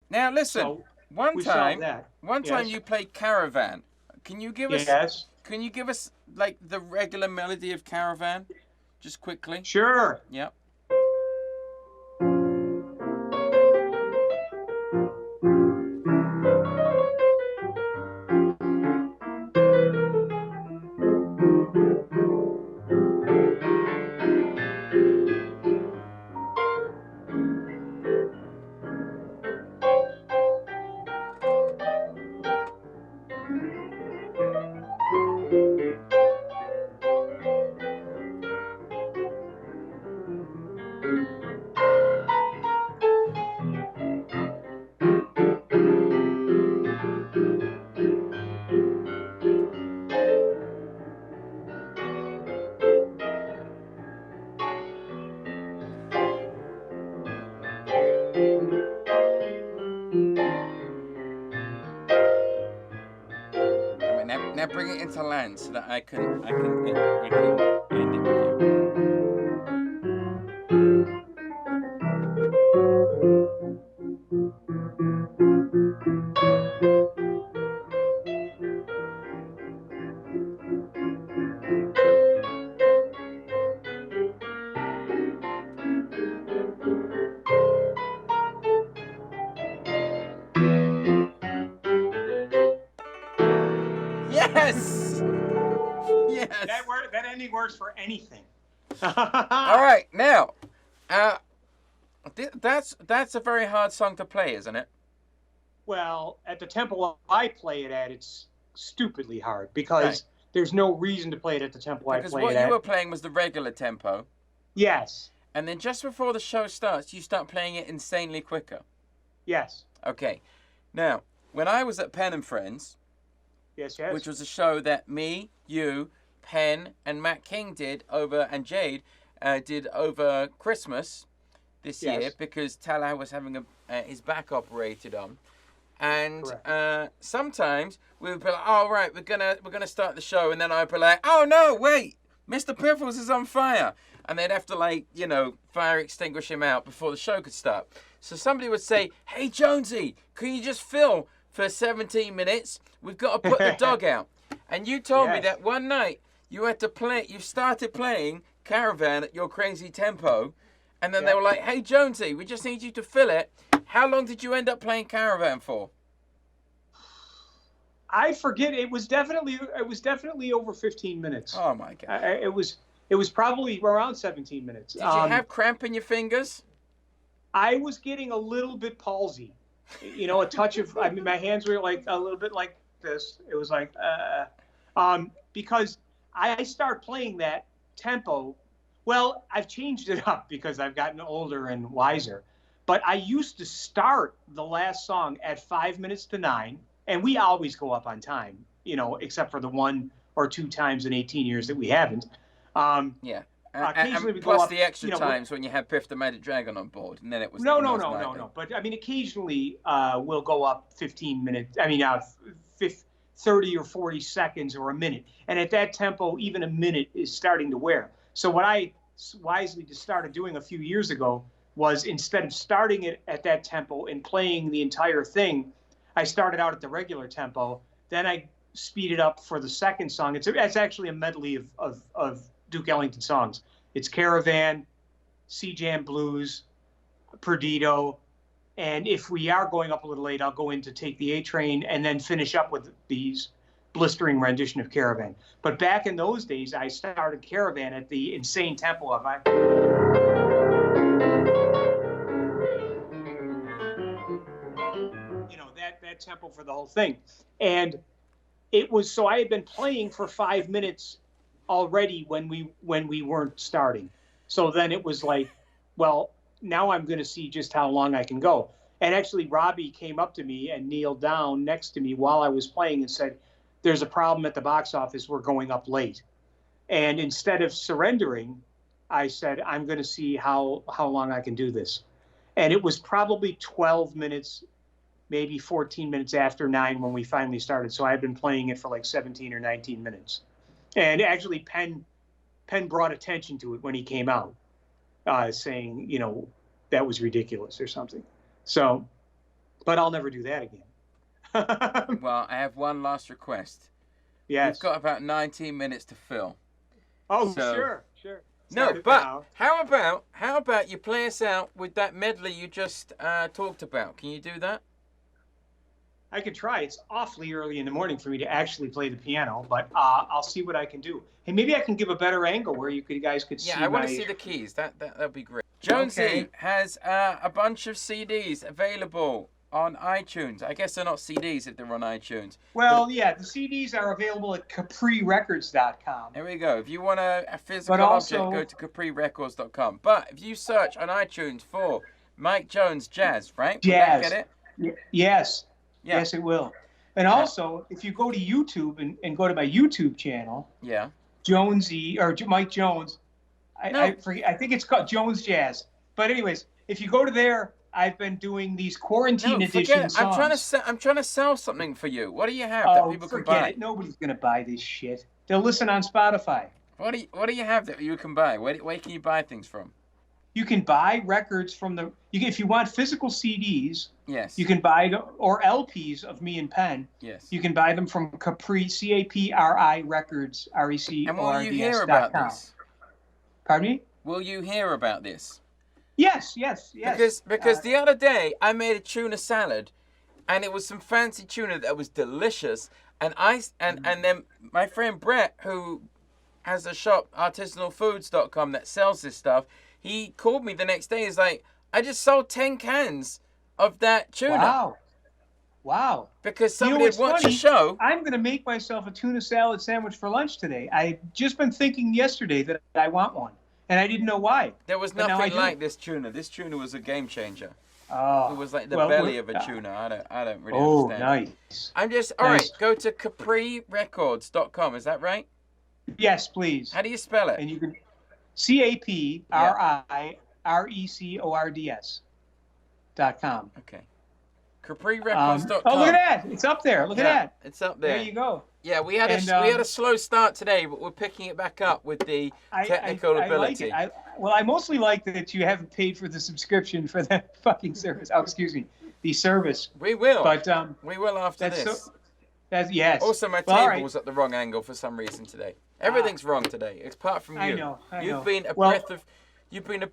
Now listen, So one we solved time, that. one time Yes. you played Caravan. Can you give us, Yes. can you give us like the regular melody of Caravan, just quickly? Sure. Yep. I mean, now bring it into land so that I can end it with you. Yes. Yes. That ending works for anything. All right, now, uh, that's a very hard song to play, isn't it? Well, at the tempo I play it at, it's stupidly hard Right. because there's no reason to play it at the tempo I Because play it what you were at. playing was the regular tempo, Yes. and then just before the show starts, you start playing it insanely quicker. Yes. Okay. Now, when I was at Penn and Friends, Yes. Yes. which was a show that me, you, Penn, and Matt King did over, and Jade did over Christmas this year Yes. because Talal was having his back operated on. And Correct. sometimes we would be like, "Oh right, we're gonna start the show," and then I'd be like, "Oh no, wait, Mr. Piffles is on fire," and they'd have to fire extinguish him out before the show could start. So somebody would say, "Hey Jonesy, can you just fill for 17 minutes? We've got to put the dog out." And you told me Yes. that one night you had to play. You started playing Caravan at your crazy tempo, and then they were like, "Hey Jonesy, we just need you to fill it." How long did you end up playing Caravan for? I forget. It was definitely over 15 minutes. Oh my god! It was probably around 17 minutes. Did you have cramp in your fingers? I was getting a little bit palsy. A touch of. I mean, my hands were like a little bit like this. It was like, because I start playing that tempo. Well, I've changed it up because I've gotten older and wiser. But I used to start the last song at 5 minutes to 9, and we always go up on time, except for the one or two times in 18 years that we haven't. Yeah. Occasionally we go plus up, the extra times when you had Piff the Magic Dragon on board, and then it was no, no, almost no, no, nightly. no. But I mean, occasionally we'll go up 15 minutes. I mean, 30 or 40 seconds or a minute. And at that tempo, even a minute is starting to wear. So what I wisely just started doing a few years ago was instead of starting it at that tempo and playing the entire thing, I started out at the regular tempo. Then I speeded up for the second song. It's actually a medley of Duke Ellington songs. It's Caravan, Sea Jam Blues, Perdido, and if we are going up a little late, I'll go in to Take the A Train and then finish up with these blistering rendition of Caravan. But back in those days, I started Caravan at the insane tempo of that tempo for the whole thing. And it was so I had been playing for 5 minutes already when we weren't starting. So then it was like, well, now I'm going to see just how long I can go. And actually, Robbie came up to me and kneeled down next to me while I was playing and said, "There's a problem at the box office. We're going up late." And instead of surrendering, I said, "I'm going to see how long I can do this." And it was probably 12 minutes, maybe 14 minutes after 9 when we finally started. So I had been playing it for like 17 or 19 minutes. And actually, Penn brought attention to it when he came out, saying, that was ridiculous or something. So but I'll never do that again. Well, I have one last request. Yes. We've got about 19 minutes to fill. Oh, So- sure. No, Start it but now. how about you play us out with that medley you just talked about? Can you do that? I could try. It's awfully early in the morning for me to actually play the piano, but I'll see what I can do. Hey, maybe I can give a better angle where you guys could see Yeah, I want to my- see the keys. That'd be great. Jonesy Okay. has a bunch of CDs available on iTunes. I guess they're not CDs if they're on iTunes. Well, yeah, the CDs are available at CapriRecords.com. There we go. If you want a physical But also- object, go to CapriRecords.com. But if you search on iTunes for Mike Jones Jazz, right? Would that Jazz. get it? Yes. Yeah. Yes, it will. And also, if you go to YouTube and go to my YouTube channel, Yeah. Jonesy or Mike Jones, No. I forget. I think it's called Jones Jazz. But anyways, if you go to there, I've been doing these quarantine No, edition forget it. songs. I'm trying to sell something for you. What do you have that Oh, people can forget buy? it. Nobody's gonna buy this shit. They'll listen on Spotify. What do you have that you can buy? Where can you buy things from? You can buy records from the. If you want physical CDs, Yes. you can buy or LPs of me and Penn. Yes. You can buy them from Capri CAPRI Records And will you hear RECORDS.com. about this? Pardon me? Will you hear about this? Yes. Because the other day I made a tuna salad, and it was some fancy tuna that was delicious. And then my friend Brett, who has a shop artisanalfoods.com that sells this stuff, he called me the next day. He's like, I just sold 10 cans of that tuna. Wow. Because You know somebody what's had watched funny? the show. I'm going to make myself a tuna salad sandwich for lunch today. I've just been thinking yesterday that I want one, and I didn't know why. There was But now I nothing do. like this tuna. This tuna was a game changer. Oh, It was like the well, belly we're- of a tuna. I don't really Oh, understand. nice. I'm just all right. Nice. Go to CapriRecords.com. Is that right? Yes, please. How do you spell it? And you can CapriRecords.com. Okay. CapriRecords.com. Oh, look at that! It's up there. Look at that. It's up there. There you go. Yeah, we had And, we had a slow start today, but we're picking it back up with the technical I ability. like it. I mostly like that you haven't paid for the subscription for that fucking service. Oh, excuse me, the service. We will. But we will after that's this. so. That's yes. Also, my Well, all table right. was at the wrong angle for some reason today. Everything's wrong today, apart from you. I know. You've been a Well-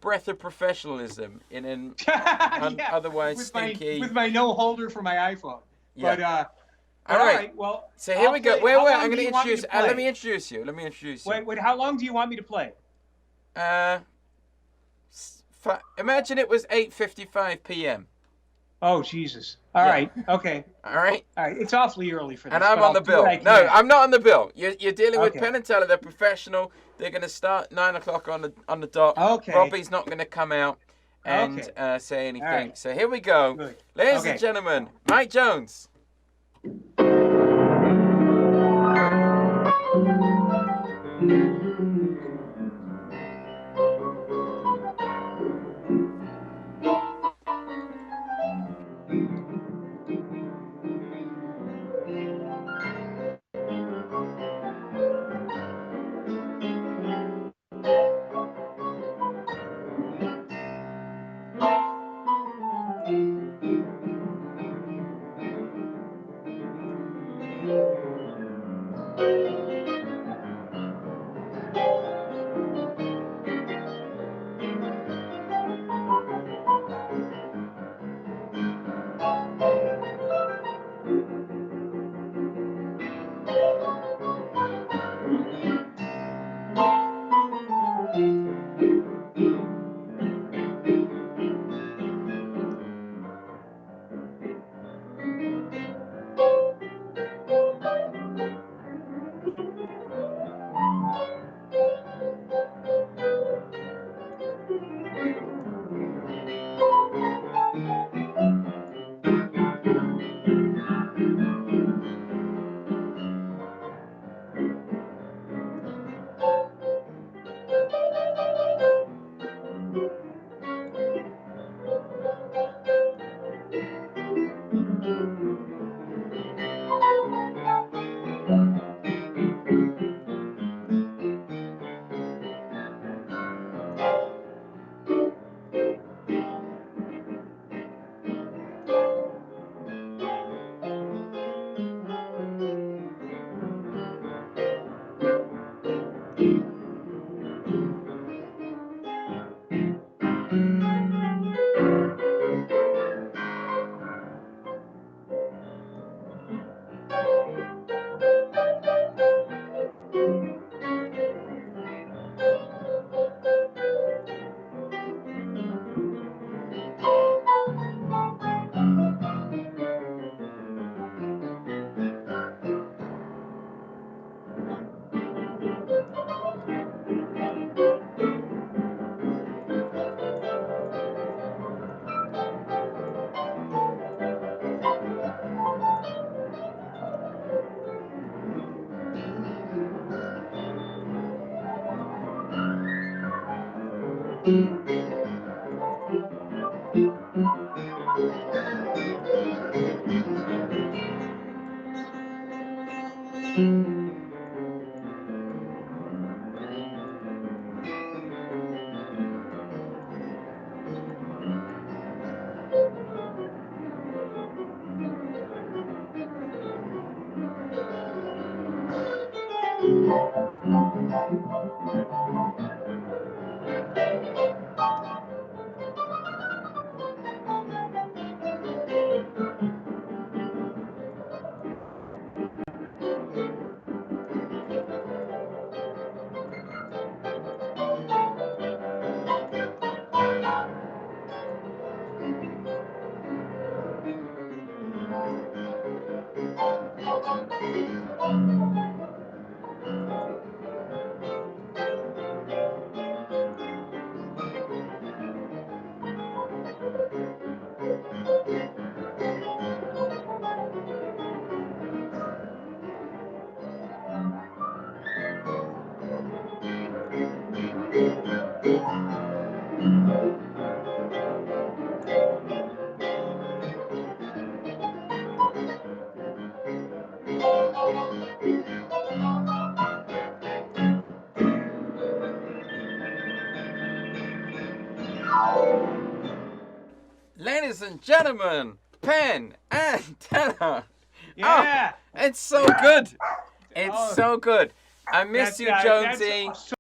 breath of professionalism in an Yeah, otherwise with stinky. with my no holder for my iPhone. Yeah. But All right. Well, So here I'll we go. play- Wait, how long I'm do going you to want me introduce. to play? Let me introduce you. Let me introduce you. Wait. How long do you want me to play? Imagine it was 8:55 p.m. Oh Jesus! All Yeah. right. Okay. All right. All right. It's awfully early for this. And I'm but on the I'll do what bill. I No, can. I'm not on the bill. You're dealing with Okay. Penn and Teller. They're professional. They're going to start 9 o'clock on the dot. Okay. Robbie's not going to come out and Okay. say anything. All right. So here we go. Good. Ladies Okay. and gentlemen, Mike Jones. Ladies and gentlemen, Penn and Teller. Yeah. Oh, it's so good. It's so good. I miss you, Jonesy.